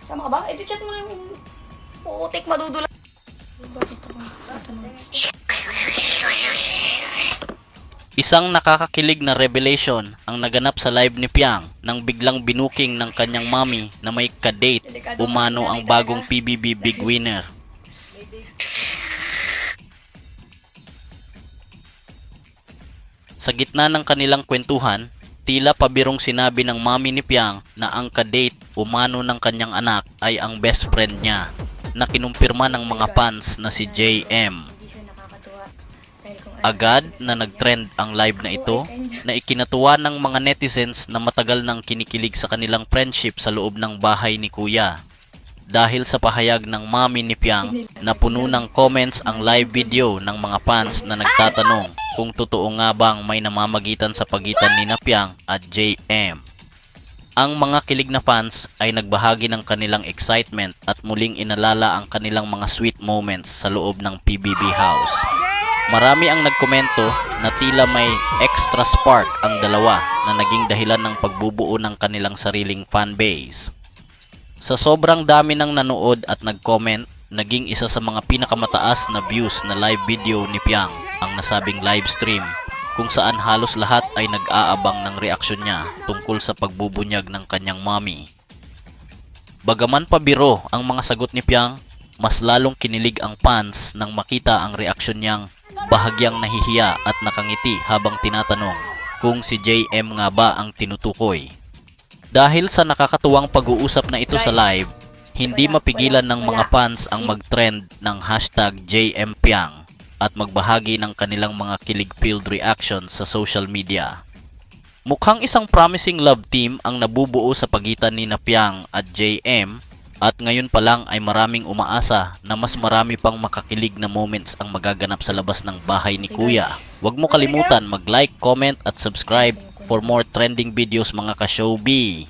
Tama ka ba? Eh, di chat mo na yung putik madudula. Isang nakakakilig na revelation ang naganap sa live ni Piang nang biglang binuking ng kanyang mommy na may kadate umano ang bagong PBB Big Winner. Sa gitna ng kanilang kwentuhan, tila pabirong sinabi ng mommy ni Piang na ang kadate umano ng kanyang anak ay ang best friend niya, na kinumpirma ng mga fans na si JM. Agad na nagtrend ang live na ito na ikinatuwa ng mga netizens na matagal nang kinikilig sa kanilang friendship sa loob ng bahay ni Kuya. Dahil sa pahayag ng mommy ni Piang na puno ng comments ang live video ng mga fans na nagtatanong kung totoo nga bang may namamagitan sa pagitan ni Piang at JM. Ang mga kilig na fans ay nagbahagi ng kanilang excitement at muling inalala ang kanilang mga sweet moments sa loob ng PBB house. Marami ang nagkomento na tila may extra spark ang dalawa na naging dahilan ng pagbubuo ng kanilang sariling fanbase. Sa sobrang dami ng nanood at nag-comment, naging isa sa mga pinakamataas na views na live video ni Piang ang nasabing live stream, kung saan halos lahat ay nag-aabang ng reaksyon niya tungkol sa pagbubunyag ng kanyang mommy. Bagaman pabiro ang mga sagot ni Piang, mas lalong kinilig ang fans nang makita ang reaksyon niyang bahagyang nahihiya at nakangiti habang tinatanong kung si JM nga ba ang tinutukoy. Dahil sa nakakatuwang pag-uusap na ito sa live, hindi mapigilan ng mga fans ang mag-trend ng hashtag JMPiang at magbahagi ng kanilang mga kilig-filled reactions sa social media. Mukhang isang promising love team ang nabubuo sa pagitan ni Piang at JM, at ngayon pa lang ay maraming umaasa na mas marami pang makakilig na moments ang magaganap sa labas ng bahay ni Kuya. Huwag mo kalimutan mag-like, comment at subscribe for more trending videos mga ka-showbie.